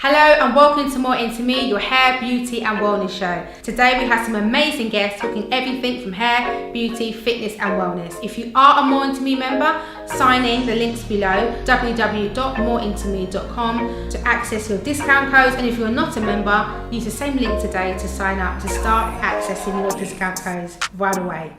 Hello and welcome to More Into Me, your hair, beauty and wellness show. Today we have some amazing guests talking everything from hair, beauty, fitness and wellness. If you are a More Into Me member, sign in, the links below, www.moreintomeme.com to access your discount codes, and if you're not a member, use the same link today to sign up to start accessing your discount codes right away.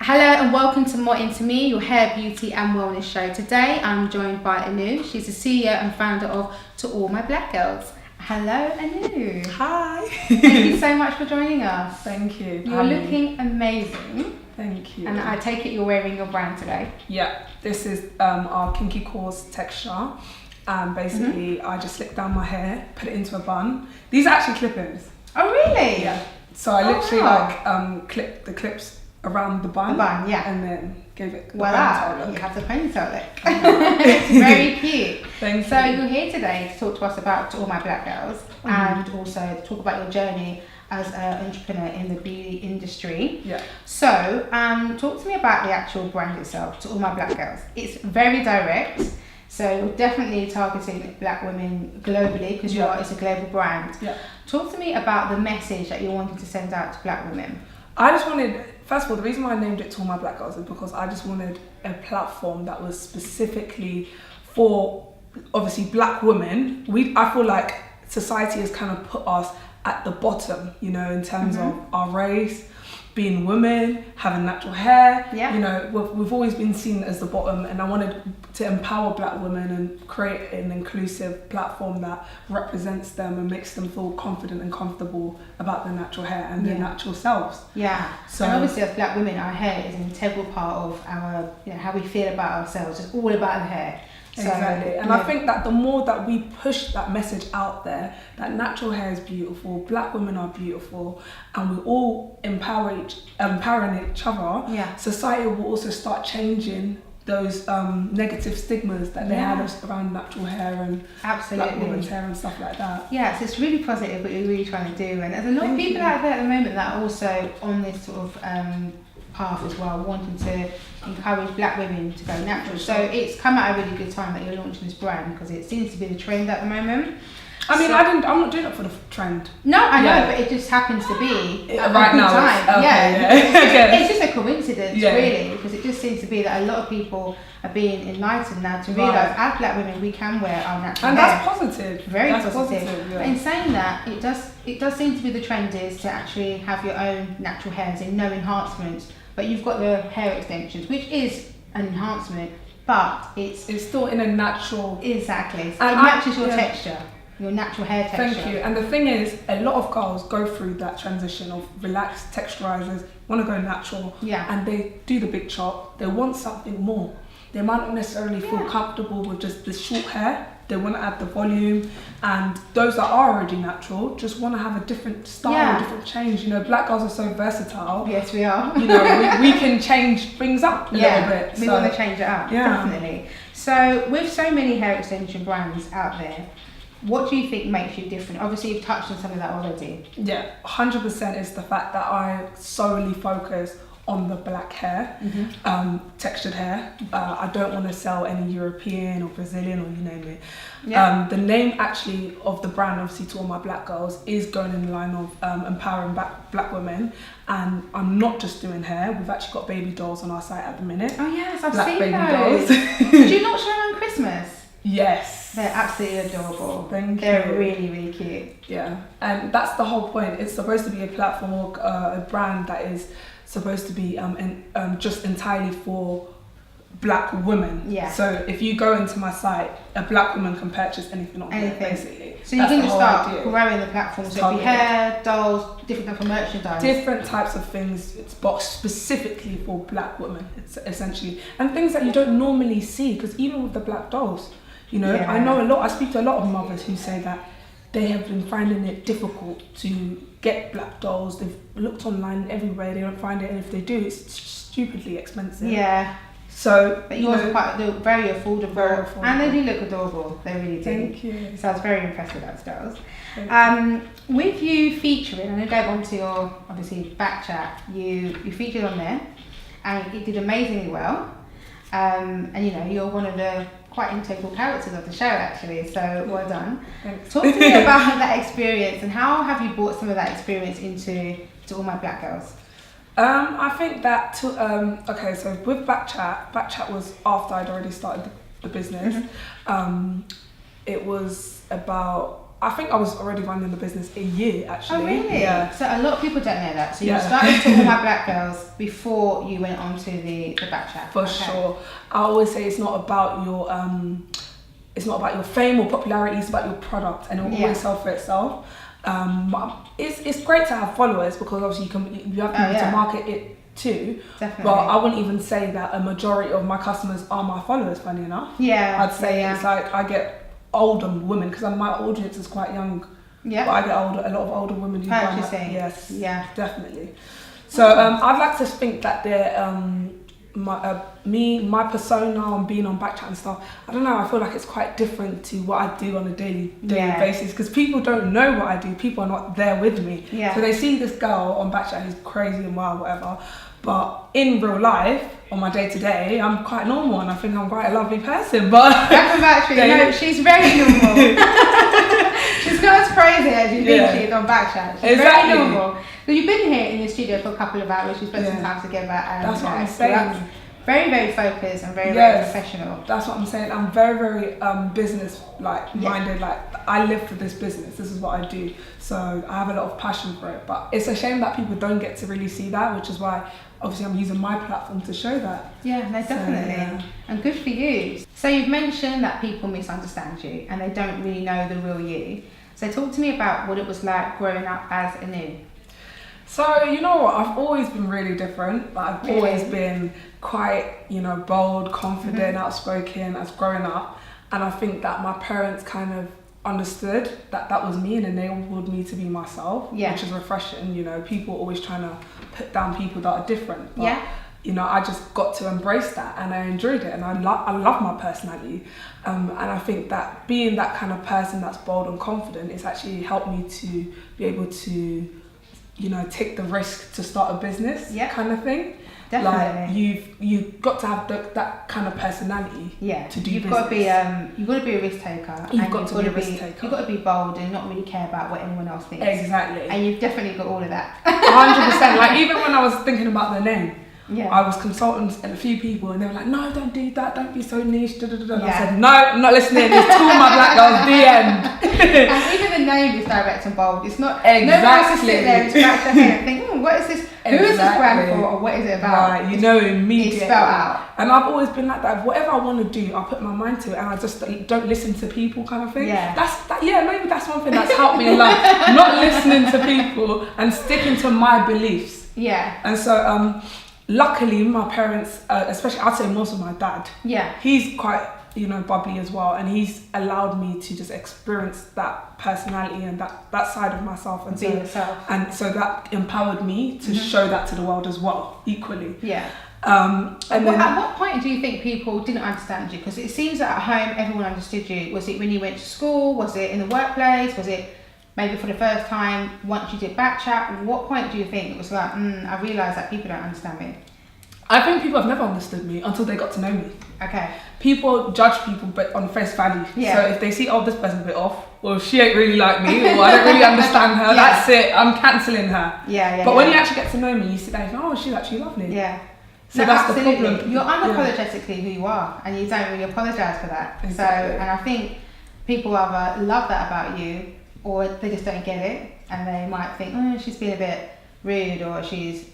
Hello and welcome to More Into Me, your hair, beauty and wellness show. Today I'm joined by Anu. She's the CEO and founder of To All My Black Girls. Hello Anu. Hi. Thank you so much for joining us. Thank you. You're looking amazing. Thank you. And I take it you're wearing your brand today. Yeah, this is our Kinky Coarse texture. Basically I just slick down my hair, put it into a bun. These are actually clip-ins. Oh really? Yeah. So I literally clipped the clips around the bun. Yeah. And then gave it the Wow, ponytail look. you have the ponytail look. It's very cute. Thank So you. you're here today to talk to us about To All My Black Girls and also talk about your journey as an entrepreneur in the beauty industry. Yeah. So talk to me about the actual brand itself, To All My Black Girls. It's very direct. So you're definitely targeting black women globally because it's a global brand. Yeah. Talk to me about the message that you're wanting to send out to black women. I just wanted, first of all, the reason why I named it To All My Black Girls is because I just wanted a platform that was specifically for, obviously, black women. I feel like society has kind of put us at the bottom, you know, in terms of our race, being women, having natural hair. Yeah. You know, we've always been seen as the bottom, and I wanted to empower black women and create an inclusive platform that represents them and makes them feel confident and comfortable about their natural hair and their natural selves. Yeah. So and obviously as black women, our hair is an integral part of our, how we feel about ourselves. It's all about the hair. Exactly. And I think that the more that we push that message out there, that natural hair is beautiful, black women are beautiful, and we all empowering each other, society will also start changing those negative stigmas that they had around natural hair and black women's hair and stuff like that. Yeah, so it's really positive what you're really trying to do, and there's a lot of people out there at the moment that are also on this sort of path as well, wanting to encourage black women to go natural. So it's come at a really good time that you're launching this brand because it seems to be the trend at the moment. I mean, I'm not doing it for the trend. No, I know, but it just happens to be right now. Time. It's just a coincidence, really, because it just seems to be that a lot of people are being enlightened now to realise as black women we can wear our natural hair. And that's positive. Very that's positive. But in saying that, it does seem to be the trend is to actually have your own natural hairs and no enhancements. But you've got the hair extensions, which is an enhancement, but it's still in a natural. Exactly. So it matches your texture. Your natural hair texture. Thank you. And the thing is, a lot of girls go through that transition of relaxed texturizers, want to go natural, and they do the big chop. They want something more. They might not necessarily feel comfortable with just the short hair. They want to add the volume, and those that are already natural just want to have a different style, a different change. You know, black girls are so versatile. Yes, we are. You know, we can change things up a little bit. We want to change it up, definitely. So with so many hair extension brands out there, what do you think makes you different? Obviously, you've touched on some of that already. Yeah, 100% is the fact that I solely focus on the black hair, textured hair. I don't want to sell any European or Brazilian or you name it. Yeah. The name actually of the brand, obviously To All My Black Girls, is going in the line of empowering black women. And I'm not just doing hair. We've actually got baby dolls on our site at the minute. Oh yes, I've black seen baby those. dolls. Did you launch them around Christmas? Yes. They're absolutely adorable. They're really, really cute. Yeah, and that's the whole point. It's supposed to be a platform or a brand that is supposed to be just entirely for black women. Yeah. So if you go into my site, a black woman can purchase anything on there, basically. So you can just start growing the platform. So it'll be hair, dolls, different types of merchandise. Different types of things. It's boxed specifically for black women, it's essentially. And things that you don't normally see, because even with the black dolls, you know, I know I speak to a lot of mothers who say that they have been finding it difficult to get black dolls. They've looked online everywhere, they don't find it, and if they do, it's stupidly expensive. Yeah. So, but yours are very affordable, and they do look adorable. They really do. Thank you. So I was very impressed with that, styles. With you featuring, I'm going to go on to your obviously back chat. You featured on there, and it did amazingly well. And you know, you're one of the quite integral characters of the show, actually. So well done. Thanks. Talk to me about that experience, and how have you brought some of that experience into All My Black Girls? I think that okay, so with Backchat was after I'd already started the business. It was about, I think I was already running the business a year, actually. Oh, really? Yeah. So a lot of people don't know that. So you started to All My Black Girls before you went on to the Backchat. For sure. I always say it's not about your fame or popularity, it's about your product, and it will always sell for itself. It's great to have followers, because obviously you have people to market it too. Definitely. But I wouldn't even say that a majority of my customers are my followers, funny enough. Yeah. I'd say it's like I get older women, because my audience is quite young. Yeah. But I get a lot of older women who buy my, yes. Yeah. Definitely. So I'd like to think that they're my persona and being on Backchat and stuff, I don't know, I feel like it's quite different to what I do on a daily basis, because people don't know what I do. People are not there with me. So they see this girl on Backchat who's crazy and wild, whatever, but in real life, on my day-to-day, I'm quite normal, and I think I'm quite a lovely person. But no, she's very normal. She's not as crazy as you think she is on Backchat. She's very normal. So you've been here in the studio for a couple of hours. We've spent some time together. And that's what I'm saying. Very, very focused and very, very professional. That's what I'm saying. I'm very, very business minded. Like, I live for this business. This is what I do. So I have a lot of passion for it. But it's a shame that people don't get to really see that, which is why obviously I'm using my platform to show that. Yeah, no, definitely. And good for you. So you've mentioned that people misunderstand you and they don't really know the real you. So talk to me about what it was like growing up as Anu. So, you know what, I've always been really different. Like, I've always been quite, bold, confident, outspoken as growing up. And I think that my parents kind of understood that that was me and enabled me to be myself, which is refreshing. People always trying to put down people that are different. But, I just got to embrace that, and I enjoyed it, and I love my personality. And I think that being that kind of person that's bold and confident, it's actually helped me to be able to take the risk to start a business, kind of thing. Definitely. Like you've got to have that kind of personality. To do business. You've got to be a risk taker. You've got to be bold and not really care about what anyone else thinks. Exactly. And you've definitely got all of that. 100%. Like, even when I was thinking about the name, I was consulting a few people, and they were like, "No, don't do that. Don't be so niche." I said, "No, I'm not listening. It's All My Black Girls. The end." And even the name is direct and bold. It's not. Nobody has to sit there and scratch their head and think, "What is this? Who is this brand for? Or what is it about?" Right, immediately. It's spelled out. And I've always been like that. Whatever I want to do, I put my mind to it, and I just don't listen to people, kind of thing. Maybe that's one thing that's helped me in life. Not listening to people and sticking to my beliefs. And so luckily, my parents, especially I'd say most of my dad, he's quite, bubbly as well, and he's allowed me to just experience that personality and that side of myself, and so that empowered me to show that to the world as well, equally. At what point do you think people didn't understand you? Because it seems that at home everyone understood you. Was it when you went to school? Was it in the workplace? Was it maybe for the first time once you did Backchat? At what point do you think it was like, I realised that people don't understand me? I think people have never understood me until they got to know me. Okay. People judge people but on face value. So if they see, this person's a bit off, or she ain't really like me, or I don't really understand her, that's it, I'm cancelling her. But when you actually get to know me, you sit there and think, she's actually lovely. So that's the problem. You're unapologetically who you are, and you don't really apologise for that. Exactly. So, and I think people either love that about you, or they just don't get it, and they might think, she's being a bit rude, or she's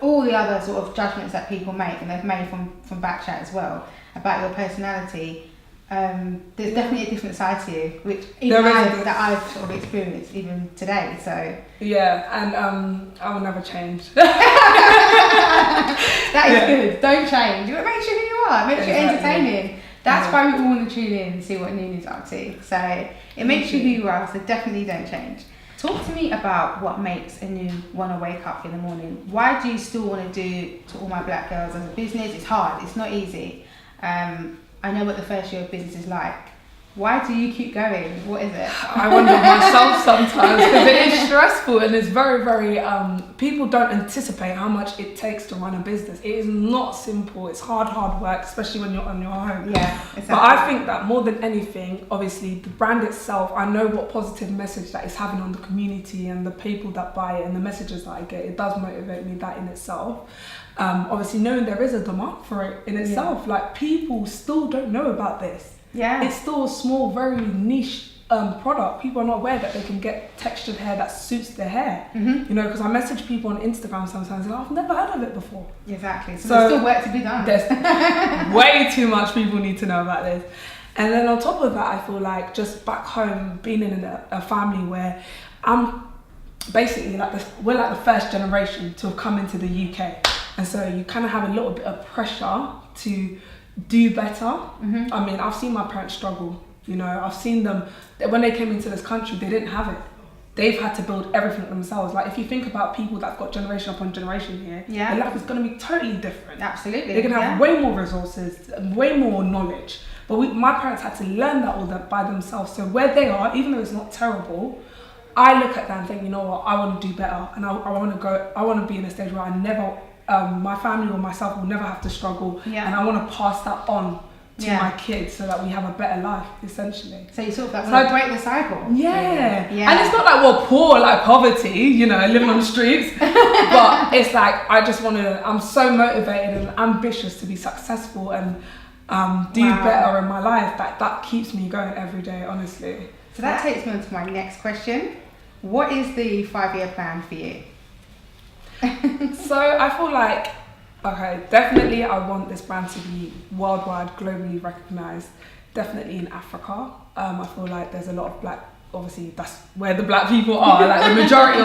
all the other sort of judgments that people make, and they've made from Backchat as well about your personality. There's definitely a different side to you, which that I've sort of experienced even today. So and I will never change. That is good. Don't change. It makes you who you are. It makes you entertaining. That's why we all want to tune in and see what Nunu's up to. So it makes you who you are. So definitely don't change. Talk to me about what makes Anu want to wake up in the morning. Why do you still want to do To All My Black Girls as a business? It's hard. It's not easy. I know what the first year of business is like. Why do you keep going? What is it? I wonder myself sometimes because it is stressful and it's very, very, people don't anticipate how much it takes to run a business. It is not simple. It's hard work, especially when you're on your own. Yeah, exactly. But I think that more than anything, obviously the brand itself, I know what positive message that it's having on the community and the people that buy it and the messages that I get. It does motivate me, that in itself. Obviously knowing there is a demand for it in itself. Like, people still don't know about this. Yeah. It's still a small, very niche product. People are not aware that they can get textured hair that suits their hair. Mm-hmm. You know, because I message people on Instagram sometimes and I've never heard of it before. Exactly. So there's still work to be done. There's way too much people need to know about this. And then on top of that, I feel like just back home, being in a family where I'm basically we're like the first generation to have come into the UK. And so you kind of have a little bit of pressure to do better. Mm-hmm. I mean, I've seen my parents struggle. You know, I've seen them, when they came into this country, they didn't have it. They've had to build everything themselves. Like, if you think about people that've got generation upon generation here, their life is going to be totally different. Absolutely. They're going to have way more resources, way more knowledge. But my parents had to learn that all by themselves. So where they are, even though it's not terrible, I look at that and think, you know what, I want to do better. And I want to be in a stage where I never, my family or myself will never have to struggle. Yeah. And I want to pass that on to my kids so that we have a better life, essentially. So you sort of want to break the cycle. Yeah. And it's not like we're poor, like poverty, you know, living on the streets. But it's like, I'm so motivated and ambitious to be successful and do better in my life. That keeps me going every day, honestly. So that takes me on to my next question. What is the 5-year plan for you? So I feel like, okay, definitely I want this brand to be worldwide, globally recognised, definitely in Africa. I feel like there's a lot of black, obviously that's where the black people are, like the majority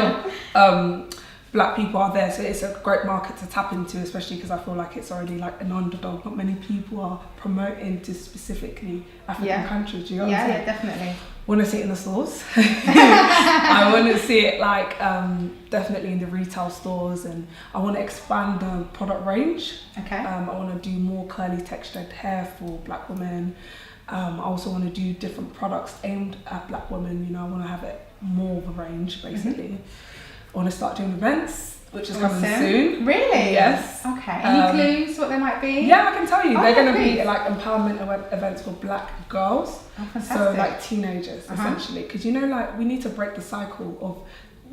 of black people are there, so it's a great market to tap into, especially because I feel like it's already like an underdog. Not many people are promoting to specifically African countries. Do you know what I'm saying? Yeah, definitely. Want to see it in the stores. I want to see it like definitely in the retail stores, and I want to expand the product range. Okay. I want to do more curly textured hair for black women. I also want to do different products aimed at black women. You know, I want to have it more of a range, basically. Mm-hmm. I want to start doing events, which is coming soon. Really? Yes. Okay. Any clues what they might be? Yeah, I can tell you. They're going to be like empowerment events for black girls. Oh, fantastic. So like teenagers, essentially. Because, you know, like we need to break the cycle of,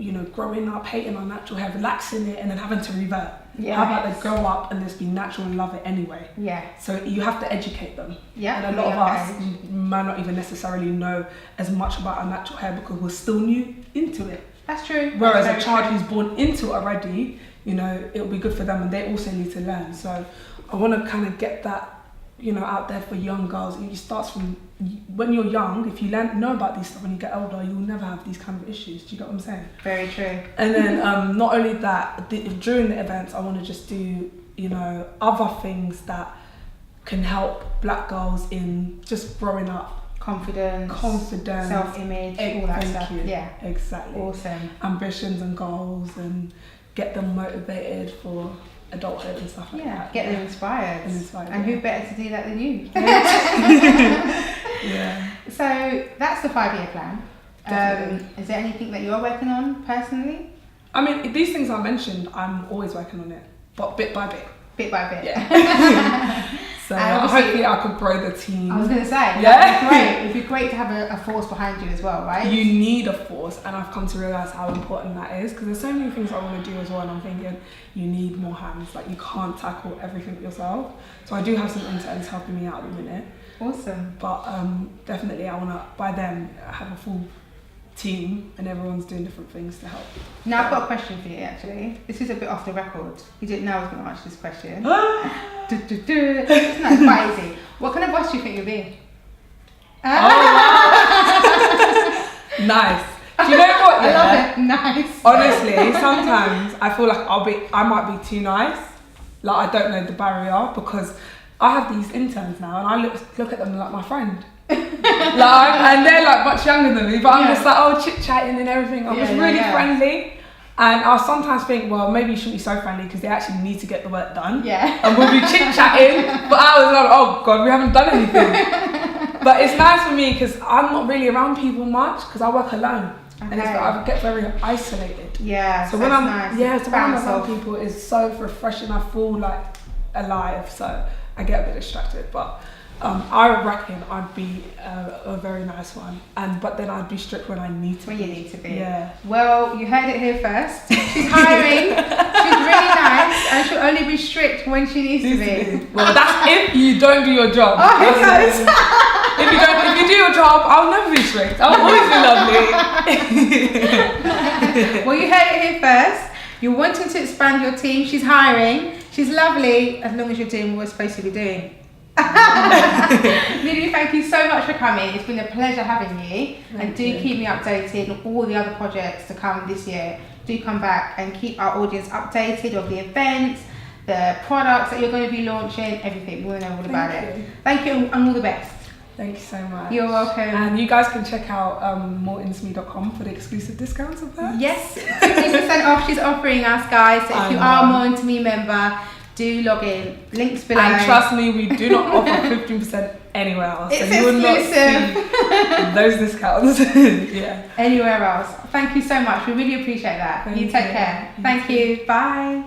you know, growing up, hating our natural hair, relaxing it, and then having to revert. Yeah. How about they grow up and just be natural and love it anyway? Yeah. So you have to educate them. Yeah. And a lot of us might not even necessarily know as much about our natural hair because we're still new into it. That's true. Whereas a child who's born into it already, you know, it'll be good for them and they also need to learn. So I want to kind of get that, you know, out there for young girls. It starts from when you're young. If you know about these stuff when you get older, you'll never have these kind of issues. Do you get what I'm saying? Very true. And then not only that, during the events, I want to just do, you know, other things that can help black girls in just growing up. Confidence, self-image, all that stuff. Yeah, exactly. Awesome. Ambitions and goals, and get them motivated for adulthood and stuff like that. Yeah, get them inspired. And who better to do that than you? Yeah. So that's the 5-year plan. Is there anything that you're working on personally? I mean, these things I mentioned, I'm always working on it, but bit by bit. Bit by bit. Yeah. So hopefully I could grow the team. I was going to say, that'd be great. It'd be great to have a force behind you as well, right? You need a force, and I've come to realise how important that is, because there's so many things I want to do as well, and I'm thinking you need more hands. Like, you can't tackle everything yourself. So I do have some interns helping me out at the minute. Awesome. But definitely I want to, by then, have a full team and everyone's doing different things to help. Now I've got a question for you actually. This is a bit off the record. You didn't know I was going to ask this question. It's not quite easy. What kind of boss do you think you'll be? Oh, wow. Nice. Do you know what? I love it. Nice. Honestly, sometimes I feel like I might be too nice. Like, I don't know the barrier, because I have these interns now and I look at them like my friend. And they're like much younger than me, but I'm just like, chit-chatting and everything. I'm just really friendly, and I'll sometimes think, well, maybe you shouldn't be so friendly because they actually need to get the work done. Yeah. And we'll be chit-chatting for hours and I'm like, oh god, we haven't done anything. But it's nice for me because I'm not really around people much because I work alone. Okay. And I get very isolated. Yeah, so when I'm nice. so when I'm around people, it's so refreshing. I feel like alive. So I get a bit distracted, but I reckon I'd be a very nice one. But then I'd be strict when I need to. When you need to be. Yeah. Well, you heard it here first. She's hiring. She's really nice, and she'll only be strict when she needs to be. Well, that's if you don't do your job. Oh, yes. If you do your job, I'll never be strict. I'll always be lovely. Well, you heard it here first. You're wanting to expand your team. She's hiring. She's lovely as long as you're doing what we're supposed to be doing. Lily, thank you so much for coming. It's been a pleasure having you. And do keep me updated on all the other projects to come this year. Do come back and keep our audience updated of the events, the products that you're going to be launching, everything. We want to know all about it. Thank you and all the best. Thank you so much. You're welcome. And you guys can check out moreintomeme.com for the exclusive discounts of that. Yes, 50% off she's offering us, guys. So if you are a More Into Me member, do log in. Links below. And trust me, we do not offer 15% anywhere else. It's so you would not see those discounts. Yeah. Anywhere else. Thank you so much. We really appreciate that. You take care. Thank you. Bye.